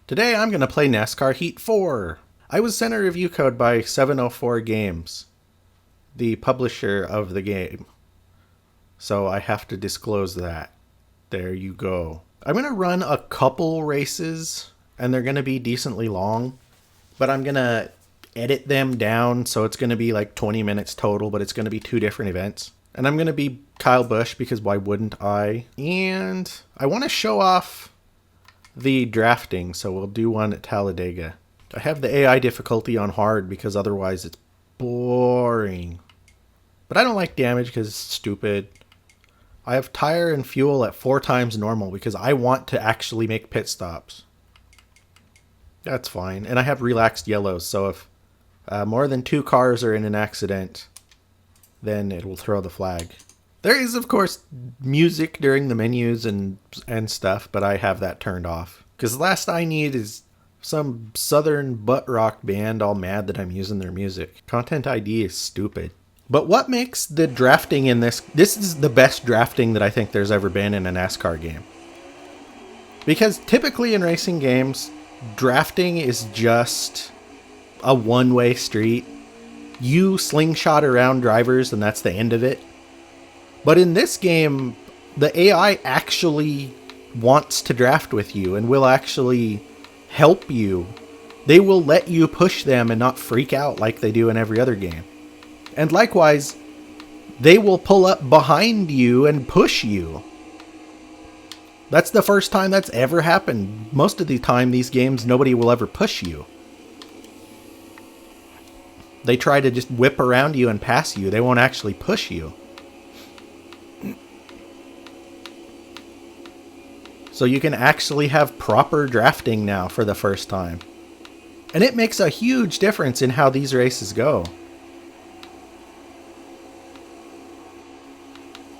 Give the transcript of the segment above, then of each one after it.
Today I'm going to play NASCAR Heat 4. I was sent a review code by 704 Games, the publisher of the game. So I have to disclose that. There you go. I'm going to run a couple races, and they're going to be decently long. But I'm going to edit them down, so it's going to be like 20 minutes total, but it's going to be 2 different events. And I'm going to be Kyle Busch, because why wouldn't I? And I want to show off the drafting, so we'll do one at Talladega. I have the AI difficulty on hard because otherwise it's boring. But I don't like damage because it's stupid. I have tire and fuel at 4 times normal because I want to actually make pit stops. That's fine. And I have relaxed yellows, so if more than 2 cars are in an accident, then it will throw the flag. There is, of course, music during the menus and stuff, but I have that turned off. Because the last I need is some southern butt rock band all mad that I'm using their music. Content ID is stupid. But what makes the drafting in this is the best drafting that I think there's ever been in a NASCAR game. Because typically in racing games, drafting is just a one-way street. You slingshot around drivers and that's the end of it. But in this game, the AI actually wants to draft with you and will actually help you. They will let you push them and not freak out like they do in every other game. And likewise, they will pull up behind you and push you. That's the first time that's ever happened. Most of the time, these games, nobody will ever push you. They try to just whip around you and pass you. They won't actually push you. So you can actually have proper drafting now for the first time. And it makes a huge difference in how these races go.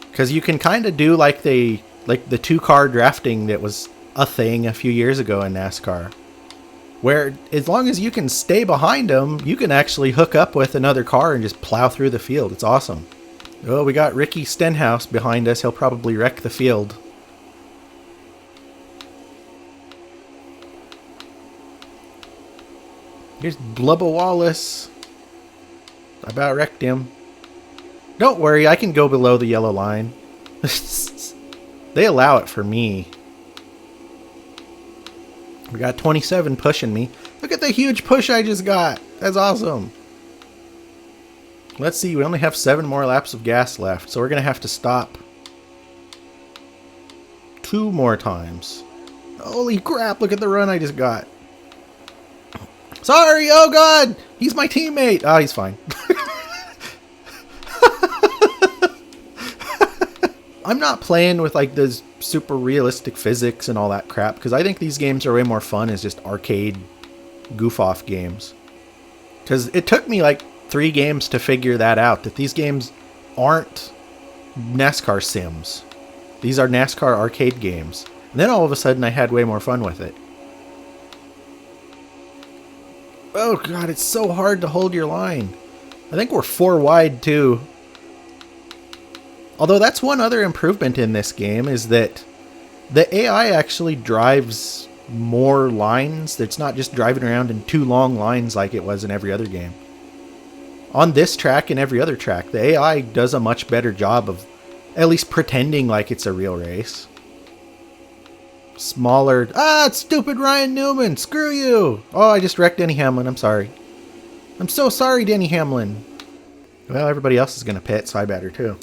Because you can kind of do like the 2-car drafting that was a thing a few years ago in NASCAR. Where as long as you can stay behind them, you can actually hook up with another car and just plow through the field. It's awesome. Oh, we got Ricky Stenhouse behind us. He'll probably wreck the field. Here's Blubba Wallace. I about wrecked him. Don't worry, I can go below the yellow line. They allow it for me. We got 27 pushing me. Look at the huge push I just got. That's awesome. Let's see, we only have 7 more laps of gas left, so we're going to have to stop 2 more times. Holy crap, look at the run I just got. Sorry, oh god! He's my teammate! Oh, he's fine. I'm not playing with like those super realistic physics and all that crap, because I think these games are way more fun as just arcade goof-off games. Because it took me like 3 games to figure that out, that these games aren't NASCAR sims. These are NASCAR arcade games. And then all of a sudden I had way more fun with it. Oh god, it's so hard to hold your line. I think we're 4 wide too. Although that's one other improvement in this game, is that the AI actually drives more lines. It's not just driving around in 2 long lines like it was in every other game. On this track and every other track, the AI does a much better job of at least pretending like it's a real race. Smaller... Ah, it's stupid Ryan Newman! Screw you! Oh, I just wrecked Denny Hamlin. I'm sorry. I'm so sorry, Denny Hamlin. Well, everybody else is going to pit, so I better too.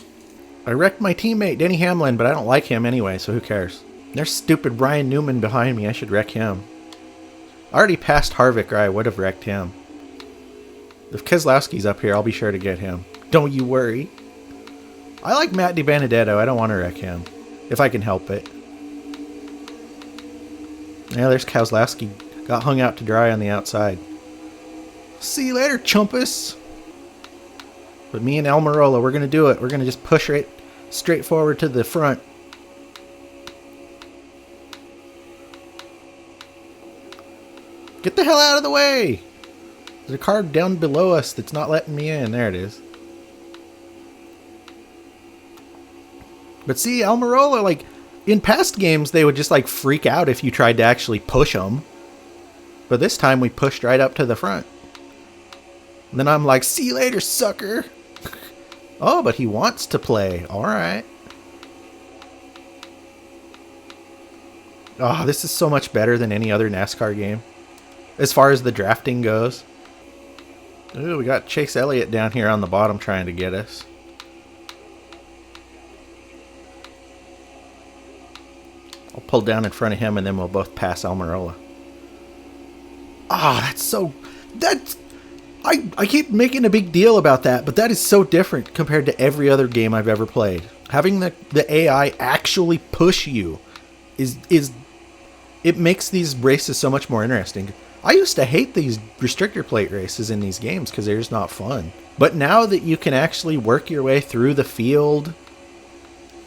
I wrecked my teammate, Denny Hamlin, but I don't like him anyway, so who cares? There's stupid Brian Newman behind me. I should wreck him. I already passed Harvick, or I would have wrecked him. If Keselowski's up here, I'll be sure to get him. Don't you worry. I like Matt DiBenedetto. I don't want to wreck him, if I can help it. Yeah, there's Keselowski. Got hung out to dry on the outside. See you later, chumpus. But me and Almirola, we're going to do it. We're going to just push it straight forward to the front. Get the hell out of the way! There's a car down below us that's not letting me in. There it is. But see, Almirola, like, in past games, they would just, like, freak out if you tried to actually push them. But this time we pushed right up to the front. And then I'm like, see you later, sucker. Oh, but he wants to play. All right. Oh, this is so much better than any other NASCAR game as far as the drafting goes. Ooh, we got Chase Elliott down here on the bottom trying to get us. I'll pull down in front of him and then we'll both pass Almirola. Ah, that's I keep making a big deal about that, but that is so different compared to every other game I've ever played. Having the AI actually push you is it makes these races so much more interesting. I used to hate these restrictor plate races in these games because they're just not fun. But now that you can actually work your way through the field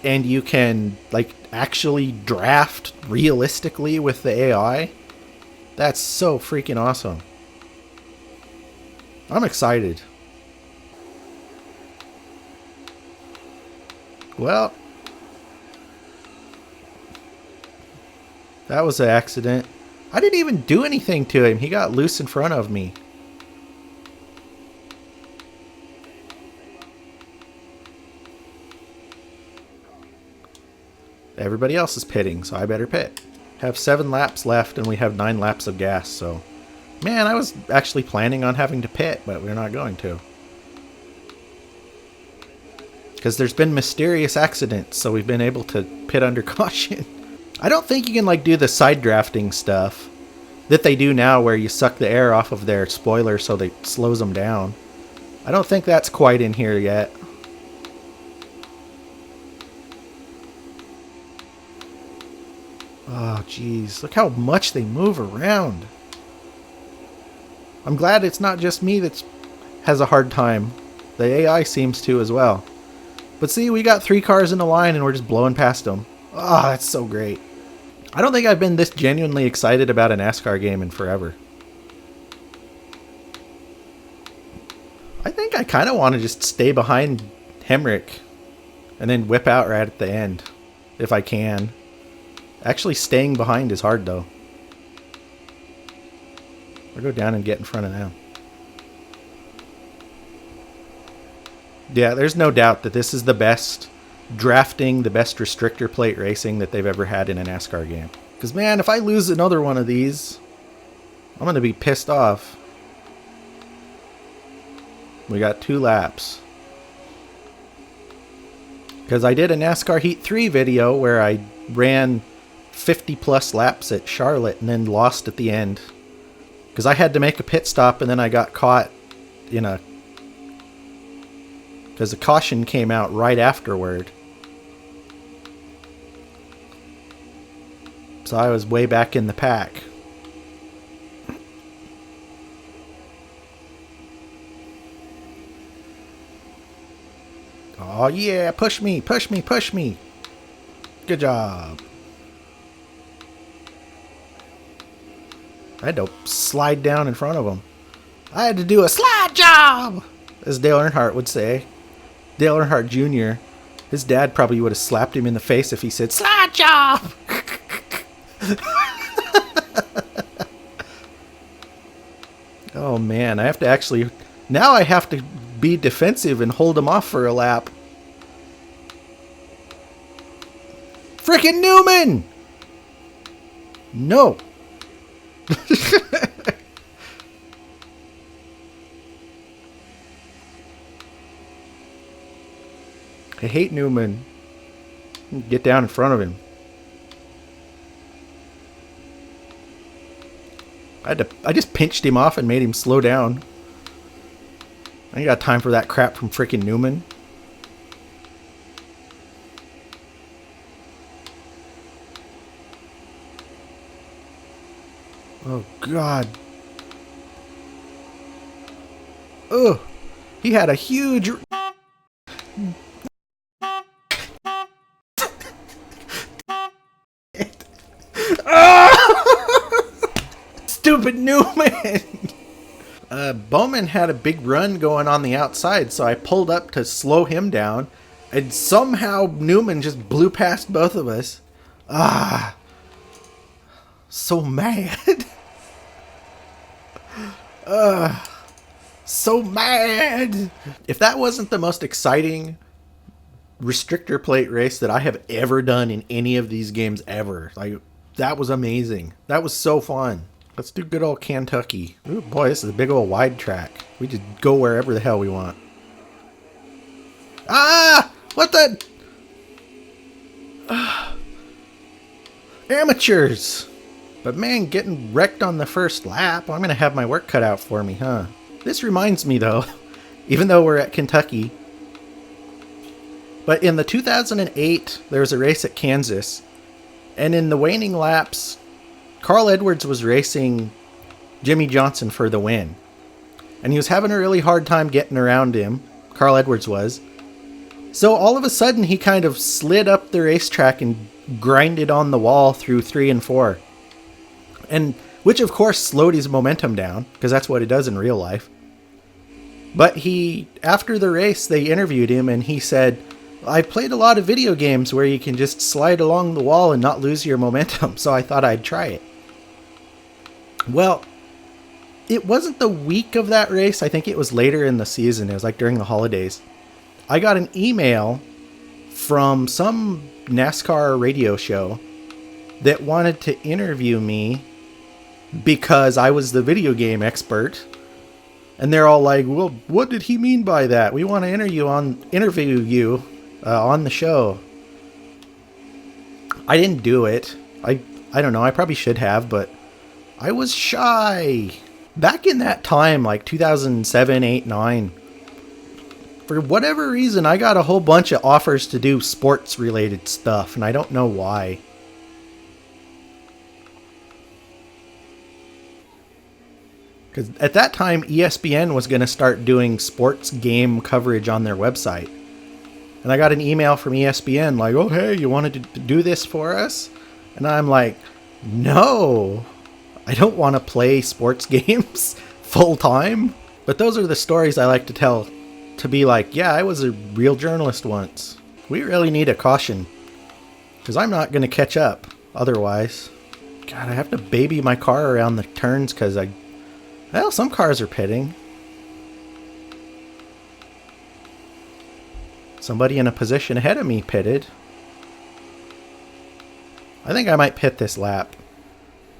and you can like actually draft realistically with the AI, that's so freaking awesome. I'm excited. Well, that was an accident. I didn't even do anything to him. He got loose in front of me. Everybody else is pitting, so I better pit. Have 7 laps left and we have 9 laps of gas, so... Man, I was actually planning on having to pit, but we're not going to. Because there's been mysterious accidents, so we've been able to pit under caution. I don't think you can like do the side drafting stuff that they do now where you suck the air off of their spoiler so they slows them down. I don't think that's quite in here yet. Oh, jeez. Look how much they move around. I'm glad it's not just me that has a hard time. The AI seems to as well. But see, we got 3 cars in a line and we're just blowing past them. Oh, that's so great. I don't think I've been this genuinely excited about a NASCAR game in forever. I think I kind of want to just stay behind Hemrick and then whip out right at the end, if I can. Actually, staying behind is hard, though. Or go down and get in front of them. Yeah, there's no doubt that this is the best drafting, the best restrictor plate racing that they've ever had in a NASCAR game. Because, man, if I lose another one of these, I'm going to be pissed off. We got 2 laps. Because I did a NASCAR Heat 3 video where I ran 50 plus laps at Charlotte and then lost at the end. Because I had to make a pit stop and then I got caught in a... Because the caution came out right afterward. So I was way back in the pack. Oh yeah, push me, push me, push me. Good job. I had to slide down in front of him. I had to do a slide job, as Dale Earnhardt would say. Dale Earnhardt Jr. His dad probably would have slapped him in the face if he said, slide job! Oh man, I have to actually... Now I have to be defensive and hold him off for a lap. Frickin' Newman! No. I hate Newman. Get down in front of him. I just pinched him off and made him slow down. I ain't got time for that crap from frickin' Newman. Oh, God. Ugh. He had a huge... Stupid Newman! Bowman had a big run going on the outside, so I pulled up to slow him down, and somehow Newman just blew past both of us. Ah. So mad. So mad! If that wasn't the most exciting restrictor plate race that I have ever done in any of these games ever, like, that was amazing. That was so fun. Let's do good old Kentucky. Ooh, boy, this is a big old wide track. We just go wherever the hell we want. Ah! What the? Amateurs! But man, getting wrecked on the first lap, I'm going to have my work cut out for me, huh? This reminds me, though, even though we're at Kentucky, but in the 2008, there was a race at Kansas, and in the waning laps, Carl Edwards was racing Jimmy Johnson for the win. And he was having a really hard time getting around him, Carl Edwards was. So all of a sudden, he kind of slid up the racetrack and grinded on the wall through 3 and 4. And which, of course, slowed his momentum down, because that's what it does in real life. But after the race, they interviewed him, and he said, I played a lot of video games where you can just slide along the wall and not lose your momentum, so I thought I'd try it. Well, it wasn't the week of that race. I think it was later in the season. It was like during the holidays. I got an email from some NASCAR radio show that wanted to interview me because I was the video game expert. And they're all like, well, what did he mean by that? We want to interview you on the show. I didn't do it. I don't know. I probably should have, but I was shy. Back in that time, like 2007, 8, 9, for whatever reason, I got a whole bunch of offers to do sports-related stuff, and I don't know why. Because at that time, ESPN was going to start doing sports game coverage on their website. And I got an email from ESPN like, oh, hey, you wanted to do this for us? And I'm like, no, I don't want to play sports games full time. But those are the stories I like to tell, to be like, yeah, I was a real journalist once. We really need a caution, because I'm not going to catch up otherwise. God, I have to baby my car around the turns because well, some cars are pitting. Somebody in a position ahead of me pitted. I think I might pit this lap,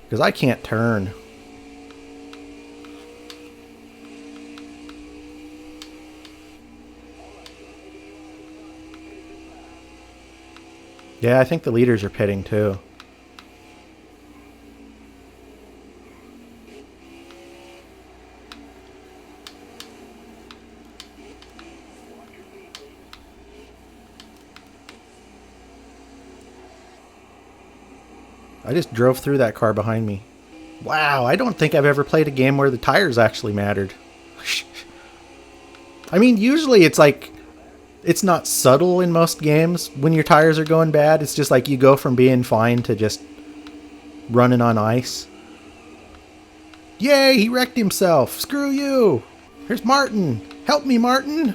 because I can't turn. Yeah, I think the leaders are pitting too. I just drove through that car behind me. Wow, I don't think I've ever played a game where the tires actually mattered. I mean, usually it's like, it's not subtle in most games when your tires are going bad. It's just like you go from being fine to just running on ice. Yay, he wrecked himself. Screw you. Here's Martin. Help me, Martin.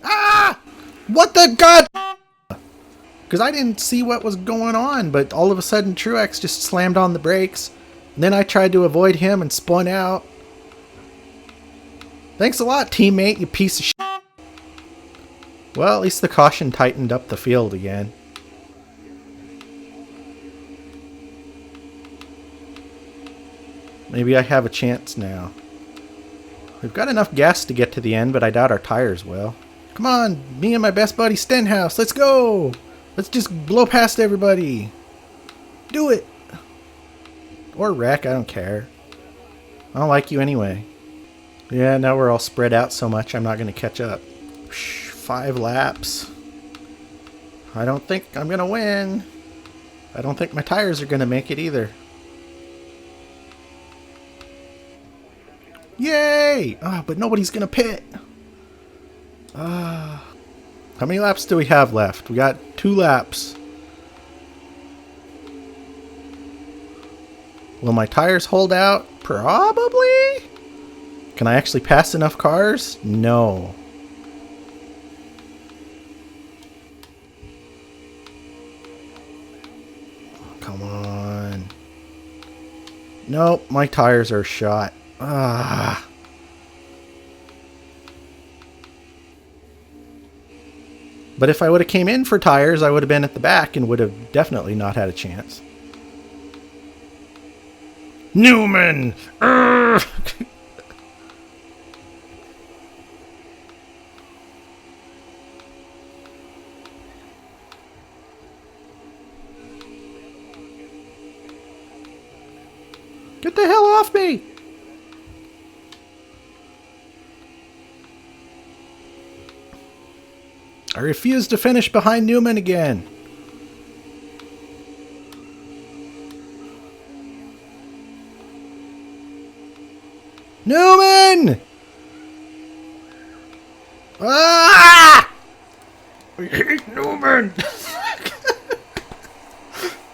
Ah! What the god? Because I didn't see what was going on, but all of a sudden Truex just slammed on the brakes. And then I tried to avoid him and spun out. Thanks a lot, teammate, you piece of shit. Well, at least the caution tightened up the field again. Maybe I have a chance now. We've got enough gas to get to the end, but I doubt our tires will. Come on, me and my best buddy Stenhouse, let's go! Let's just blow past everybody. Do it. Or wreck, I don't care. I don't like you anyway. Yeah, now we're all spread out so much I'm not going to catch up. 5 laps. I don't think I'm going to win. I don't think my tires are going to make it either. Yay! But nobody's going to pit. How many laps do we have left? We got 2 laps. Will my tires hold out? Probably. Can I actually pass enough cars? No. Come on. Nope, my tires are shot. Ah. But if I would have came in for tires, I would have been at the back and would have definitely not had a chance. Newman! Get the hell off me! I refuse to finish behind Newman again. Newman! Ah! I hate Newman!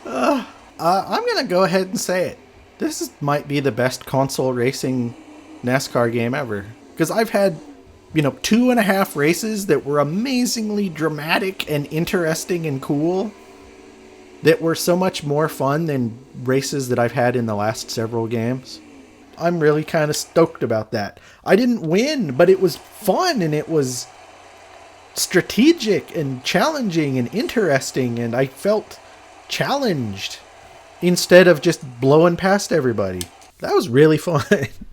I'm going to go ahead and say it. Might be the best console racing NASCAR game ever. Because I've had, 2.5 races that were amazingly dramatic and interesting and cool. That were so much more fun than races that I've had in the last several games. I'm really kind of stoked about that. I didn't win, but it was fun and it was strategic and challenging and interesting, and I felt challenged instead of just blowing past everybody. That was really fun.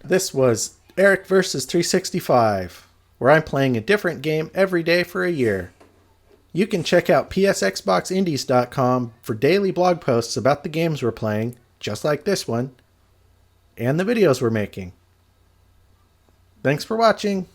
This was Eric vs. 365, where I'm playing a different game every day for a year. You can check out psxboxindies.com for daily blog posts about the games we're playing, just like this one, and the videos we're making. Thanks for watching.